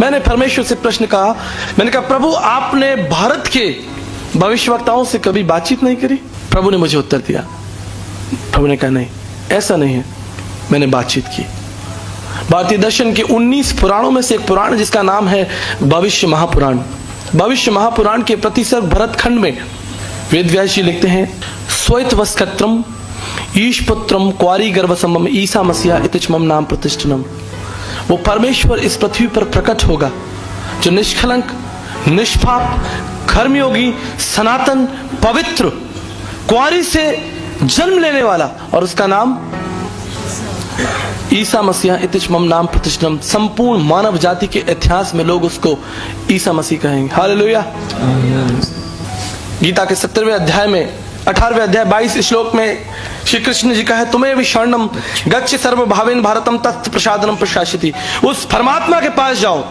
मैंने परमेश्वर से प्रश्न कहा, मैंने कहा प्रभु आपने भारत के भविष्यवक्ताओं से कभी बातचीत नहीं करी? प्रभु ने मुझे उत्तर दिया, प्रभु ने कहा नहीं, ऐसा नहीं है, मैंने बातचीत की। भारतीय दर्शन के 19 पुराणों में से एक पुराण जिसका नाम है भविष्य महापुराण। भविष्य महापुराण के प्रतिसर्ग भरत खंड में वेद व्यास जी लिखते हैं, स्वैतवस्कत्रम ईशपुत्रम क्वारी गर्भसमम ईसा मसीहा इतिच मम नाम प्रतिष्ठनम। वो परमेश्वर इस पृथ्वी पर प्रकट होगा जो निष्कलंक, निष्पाप, कर्मयोगी, सनातन, पवित्र, क्वारी से जन्म लेने वाला, और उसका नाम ईसा मसीहा इतिच मम नाम प्रतिष्ठनम। संपूर्ण मानव जाति के इतिहास में लोग उसको ईसा मसीह कहेंगे। हालेलुया। गीता के 17वें अध्याय में 18वें अध्याय 22 श्लोक में श्री कृष्ण जी का है, तुम्हें भी शरणम गच्छ सर्वभावेन भारतम तत् प्रसादनम प्रशासिति। उस परमात्मा के पास जाओ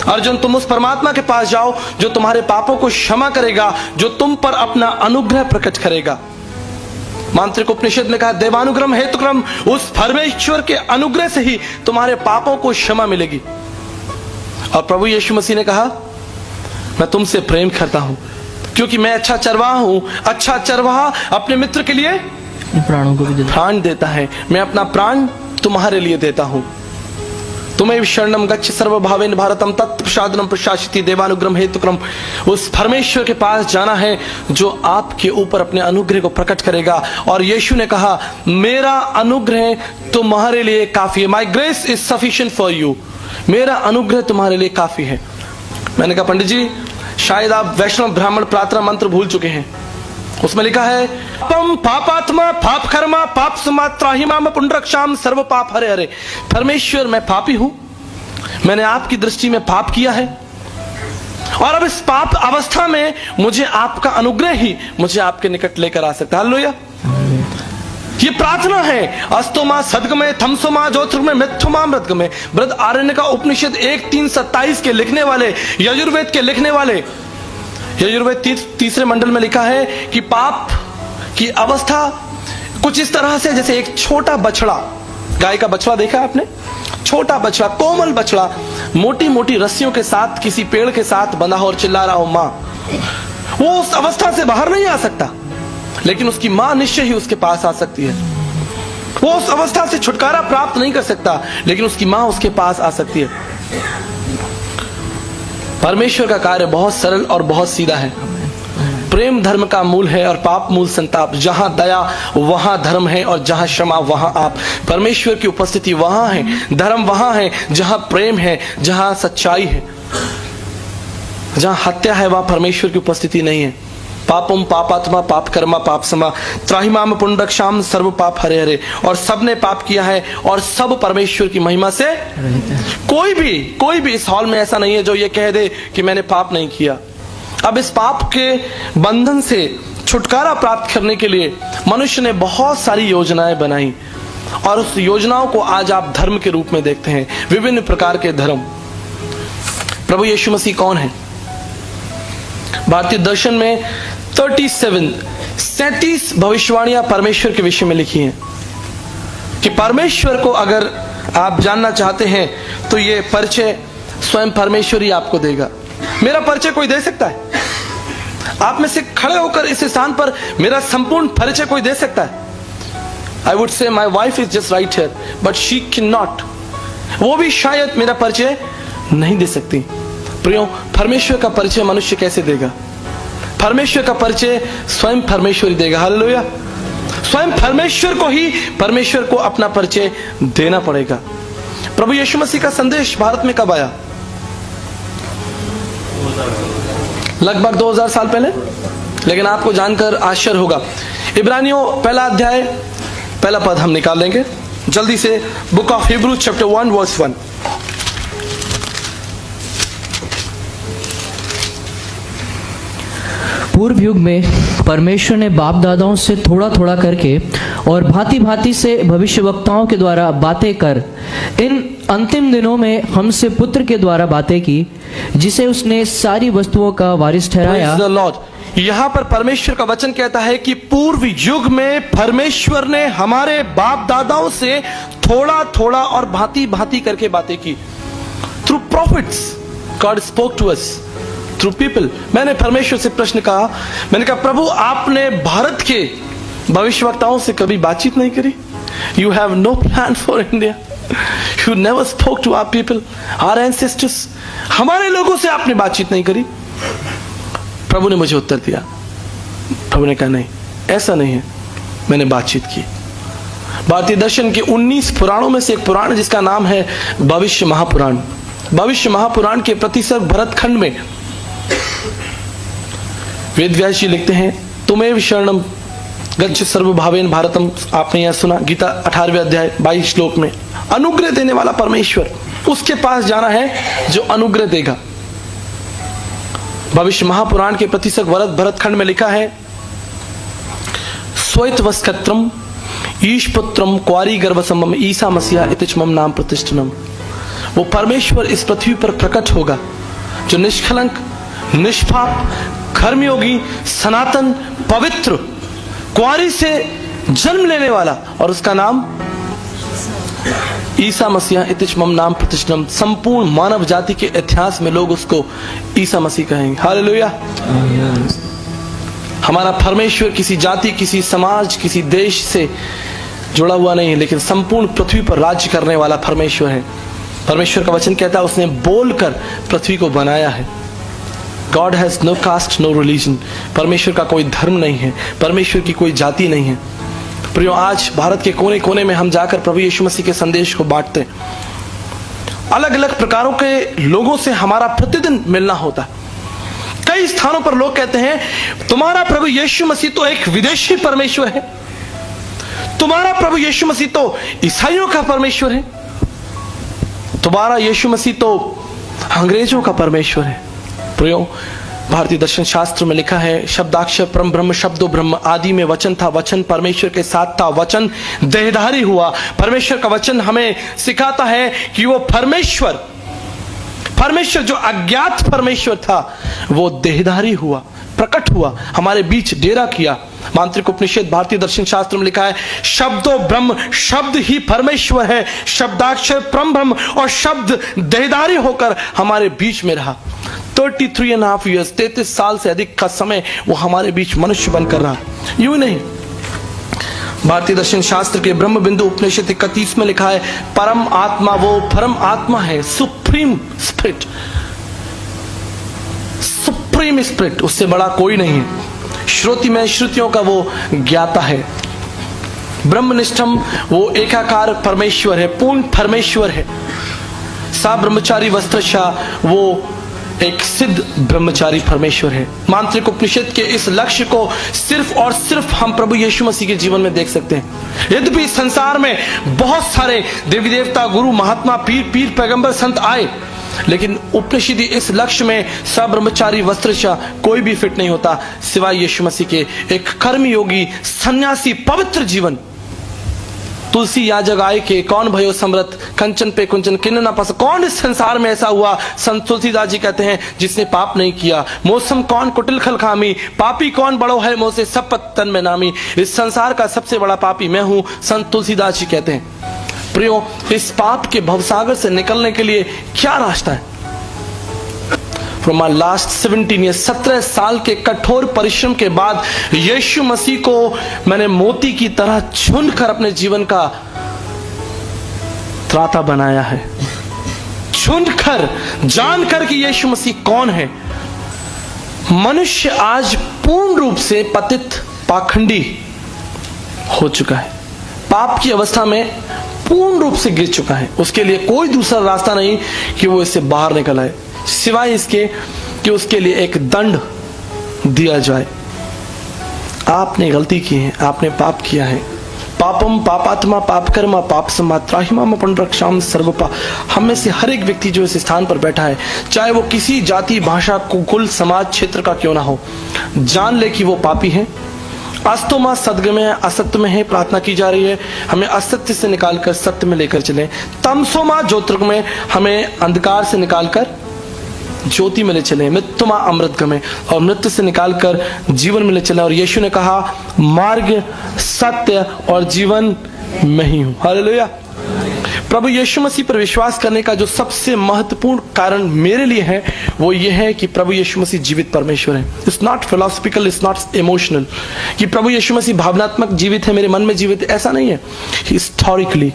अर्जुन, तुम उस परमात्मा के पास जाओ जो तुम्हारे पापों को क्षमा करेगा, जो तुम पर अपना अनुग्रह प्रकट करेगा। मांत्रिक उपनिषद में कहा, देवानुग्रह हेतुक्रम, उस परमेश्वर के अनुग्रह से ही तुम्हारे पापों को क्षमा मिलेगी। और प्रभु यीशु मसीह ने कहा, मैं तुमसे प्रेम करता हूं क्योंकि मैं अच्छा चरवाहा हूं। अच्छा चरवाहा अपने मित्र के लिए प्राणों को भी प्राण देता है। मैं अपना प्राण तुम्हारे लिए देता हूं। तुम्हें शरणम गच्छ सर्वभावेन भारतम तत् प्रसादनम प्रशासिति देवानुग्रह हेतुक्रम। उस परमेश्वर के पास जाना है जो आपके ऊपर अपने अनुग्रह को प्रकट करेगा। और यीशु ने कहा, मेरा अनुग्रह तुम्हारे लिए काफी है। माई grace is sufficient for you. मेरा अनुग्रह तुम्हारे लिए काफी है। मैंने कहा, पंडित जी शायद आप वैष्णव ब्राह्मण प्रार्थना मंत्र भूल चुके हैं। उसमें लिखा है, पम पापात्मा पाप कर्मा पाप समात्राहिमाम पुंडरक्षाम सर्व पाप हरे हरे। परमेश्वर मैं पापी हूं, मैंने आपकी दृष्टि में पाप किया है, और अब इस पाप अवस्था में मुझे आपका अनुग्रह ही मुझे आपके निकट लेकर आ सकता है। हालेलुया। ये प्रार्थना है। अस्तोमा सदगमय थमसोमा ज्योतिर्गमय मिथुमा मृतगमय। बृहद आरण्य का उपनिषद 1:3-27 के लिखने वाले, यजुर्वेद के लिखने वाले, यजुर्वेद तीसरे मंडल में लिखा है कि पाप की अवस्था कुछ इस तरह से जैसे एक छोटा बछड़ा, गाय का बछड़ा देखा आपने, छोटा बछड़ा, कोमल बछड़ा, मोटी मोटी रस्सियों के साथ किसी पेड़ के साथ बंधा हो और चिल्ला रहा हो मां, वो उस अवस्था से बाहर नहीं आ सकता, लेकिन उसकी मां निश्चय ही उसके पास आ सकती है। वो उस अवस्था से छुटकारा प्राप्त नहीं कर सकता, लेकिन उसकी मां उसके पास आ सकती है। परमेश्वर का कार्य बहुत सरल और बहुत सीधा है। प्रेम धर्म का मूल है और पाप मूल संताप। जहां दया वहां धर्म है, और जहां क्षमा वहां आप। परमेश्वर की उपस्थिति वहां है, धर्म वहां है जहां प्रेम है, जहां सच्चाई है। जहां हत्या है वहां परमेश्वर की उपस्थिति नहीं है। पापम पापात्मा पाप कर्मा पाप समा त्राहिमाम पुंडरक्षाम सर्व पाप हरे हरे। और सबने पाप किया है और सब परमेश्वर की महिमा से। कोई भी इस हॉल में ऐसा नहीं है जो ये कह दे कि मैंने पाप नहीं किया। अब इस पाप के बंधन से छुटकारा प्राप्त करने के लिए मनुष्य ने बहुत सारी योजनाएं बनाई, और उस योजनाओं को आज आप धर्म के रूप में देखते हैं, विभिन्न प्रकार के धर्म। प्रभु यीशु मसीह कौन है? भारतीय दर्शन में 37 भविष्यवाणियां परमेश्वर के विषय में लिखी हैं कि परमेश्वर को अगर आप जानना चाहते हैं तो ये परिचय स्वयं परमेश्वर ही आपको देगा। मेरा परिचय कोई दे सकता है? आप में से खड़े होकर इस स्थान पर मेरा संपूर्ण परिचय कोई दे सकता है? I would say my wife is just right here but she can not. वो भी शायद मेरा परिचय नहीं दे सकती। प्रियो, परमेश्वर का परिचय मनुष्य कैसे देगा? परमेश्वर का परिचय स्वयं परमेश्वर ही देगा। हालेलुया। स्वयं परमेश्वर को ही परमेश्वर को अपना परिचय देना पड़ेगा। प्रभु यीशु मसीह का संदेश भारत में कब आया? लगभग 2000 साल पहले। लेकिन आपको जानकर आश्चर्य होगा, इब्रानियों पहला अध्याय पहला पद हम निकाल लेंगे जल्दी से। Book of Hebrew chapter 1 verse 1। पूर्व युग में परमेश्वर ने बाप दादाओं से थोड़ा थोड़ा करके और भांति भांति से भविष्यवक्ताओं के द्वारा बातें कर इन अंतिम दिनों में हमसे पुत्र के द्वारा बातें की, जिसे उसने सारी वस्तुओं का वारिस ठहराया। यहाँ पर परमेश्वर का वचन कहता है कि पूर्व युग में परमेश्वर ने हमारे बाप दादाओं से थोड़ा थोड़ा और भांति भांति करके बातें की। Through prophets, God spoke to us through people. मैंने परमेश्वर से प्रश्न कहा, मैंने कहा प्रभु आपने भारत के भविष्यवक्ताओं से कभी बातचीत नहीं करी? You have no plan for India, you never spoke to our people, our ancestors. हमारे लोगों से आपने बातचीत नहीं करी? प्रभु ने मुझे उत्तर दिया, प्रभु ने कहा नहीं, ऐसा नहीं है, मैंने बातचीत की। भारतीय दर्शन के 19 पुराणों में से एक पुराण जिसका नाम है भविष्य महापुराण। भविष्य महापुराण के प्रतिसर्ग भरतखंड में वेद व्यास जी लिखते हैं, तुम्हें शरणम गच्छ सर्वभावेन भारतम। आपने यह सुना, गीता 18वें अध्याय 22 श्लोक में। अनुग्रह देने वाला परमेश्वर, उसके पास जाना है जो अनुग्रह देगा। भविष्य महापुराण के प्रतिसर्ग भरतखंड में लिखा है, स्वैतवस्कत्रम ईशपुत्रम क्वारी गर्भसम्भम ईसा मसीहा इतिचमम नाम प्रतिष्ठनम। वो परमेश्वर इस पृथ्वी पर प्रकट होगा जो निष्कलंक, निष्पाप, कर्मयोगी, सनातन, पवित्र, क्वारी से जन्म लेने वाला, और उसका नाम ईसा मसीहा इतिचमम नाम प्रतिष्ठनम। संपूर्ण मानव जाति के इतिहास में लोग उसको ईसा मसीह कहेंगे। हालेलुया। हमारा परमेश्वर किसी जाति, किसी समाज, किसी देश से जुड़ा हुआ नहीं है, लेकिन संपूर्ण पृथ्वी पर राज्य करने वाला परमेश्वर है। परमेश्वर का वचन कहता है उसने बोलकर पृथ्वी को बनाया है। God has no caste, no religion. परमेश्वर का कोई धर्म नहीं है, परमेश्वर की कोई जाति नहीं है। प्रियो, आज भारत के कोने कोने में हम जाकर प्रभु यीशु मसीह के संदेश को बांटते हैं। अलग अलग प्रकारों के लोगों से हमारा प्रतिदिन मिलना होता है। कई स्थानों पर लोग कहते हैं तुम्हारा प्रभु यीशु मसीह तो एक विदेशी परमेश्वर है, तुम्हारा प्रभु यीशु मसीह तो ईसाइयों का परमेश्वर है, तुम्हारा यीशु मसीह तो अंग्रेजों का परमेश्वर है। प्रियो, भारतीय दर्शन शास्त्र में लिखा है, शब्दाक्षर परम ब्रह्म शब्दो ब्रह्म, आदि में वचन था, वचन परमेश्वर के साथ था, वचन देहधारी हुआ। परमेश्वर का वचन हमें सिखाता है कि वो परमेश्वर जो अज्ञात परमेश्वर था वो देहधारी हुआ, प्रकट हुआ, हमारे बीच डेरा किया। मांत्रिक उपनिषद भारतीय दर्शन शास्त्र में लिखा है, शब्दो ब्रह्म, शब्द ही परमेश्वर है, शब्दाक्षर परम ब्रह्म, और शब्द देहधारी होकर हमारे बीच में रहा। 33.5 ईयर्स, 33 साल से अधिक का समय वो हमारे बीच मनुष्य बनकर रहा। यूं नहीं, भारतीय दर्शन शास्त्र के ब्रह्म बिंदु उपनिषद 31 में लिखा है, परम आत्मा वो परम आत्मा है, सुप्रीम स्पिरिट, सुप्रीम स्पिरिट, उससे बड़ा कोई नहीं है। श्रुति में श्रुतियों का वो ज्ञाता है। ब्रह्मनिष्ठम, वो एकाकार परमेश्वर है, पूर्ण परमेश्वर है। सा ब्रह्मचारी वस्त्रशा, वो एक सिद्ध ब्रह्मचारी परमेश्वर है। मांत्रिक उपनिषद के इस लक्ष्य को सिर्फ और सिर्फ हम प्रभु यीशु मसीह के जीवन में देख सकते हैं। यद्यपि संसार में बहुत सारे देवी देवता, गुरु, महात्मा, पीर पैगंबर, संत आए, लेकिन उपनिषद इस लक्ष्य में सब्रह्मचारी वस्त्रशा कोई भी फिट नहीं होता सिवाय यीशु मसीह के। एक कर्मयोगी, सन्यासी, पवित्र जीवन। तुलसी याजक आय के, कौन भयो समृत, कंचन पे कुंचन किन्न न पस। कौन इस संसार में ऐसा हुआ, संत तुलसीदास जी कहते हैं, जिसने पाप नहीं किया। मौसम कौन कुटिल खल खामी, पापी कौन बड़ो है मोसे सब पत्तन में नामी। इस संसार का सबसे बड़ा पापी मैं हूं, संत तुलसीदास जी कहते हैं। प्रियो, इस पाप के भवसागर से निकलने के लिए क्या रास्ता है? From my last 17 years, 17 साल के कठोर परिश्रम के बाद यीशु मसीह को मैंने मोती की तरह चुनकर अपने जीवन का त्राता बनाया है। चुनकर, जानकर कि यीशु मसीह कौन है। मनुष्य आज पूर्ण रूप से पतित, पाखंडी हो चुका है, पाप की अवस्था में पूर्ण रूप से गिर चुका है। उसके लिए कोई दूसरा रास्ता नहीं कि वो इससे बाहर निकल आए, सिवाय इसके कि उसके लिए एक दंड दिया जाए। आपने गलती की है, आपने पाप किया है। पापम पापात्मा पाप कर्मा पाप समात्राहिमाम पुनरक्षाम सर्वपा। हम में से हर एक व्यक्ति जो इस स्थान पर बैठा है, चाहे वो किसी जाति, भाषा, कुल, समाज, क्षेत्र का क्यों ना हो, जान ले कि वो पापी है। अस्तो मां सदगम है, असत्य में है, प्रार्थना की जा रही है हमें असत्य से निकालकर सत्य में लेकर चले। तमसो मां ज्योतिर्ग में, हमें अंधकार से निकालकर ज्योति में ले चले। मृत्यु मां अमृत गमे, और मृत्यु से निकालकर जीवन में ले चले। और यीशु ने कहा, मार्ग, सत्य और जीवन मैं ही हूं। हालेलुया। प्रभु यीशु मसीह पर विश्वास करने का जो सबसे महत्वपूर्ण कारण मेरे लिए है वो ये है कि प्रभु यीशु मसीह जीवित परमेश्वर है। It's not philosophical, it's not emotional कि प्रभु यीशु मसीह भावनात्मक जीवित है, मेरे मन में जीवित है, ऐसा नहीं है। हिस्टोरिकली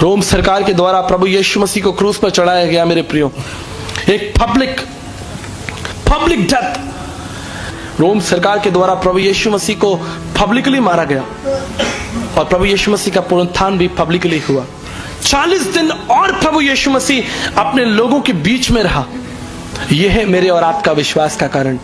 रोम सरकार के द्वारा प्रभु यीशु मसीह को क्रूस पर चढ़ाया गया मेरे प्रियो, एक पब्लिक डेथ। रोम सरकार के द्वारा प्रभु यीशु मसीह को पब्लिकली मारा गया और प्रभु यीशु मसीह का पुनरुत्थान भी पब्लिकली हुआ। 40 दिन और प्रभु यीशु मसीह अपने लोगों के बीच में रहा। यह है मेरे और आपका विश्वास का कारण।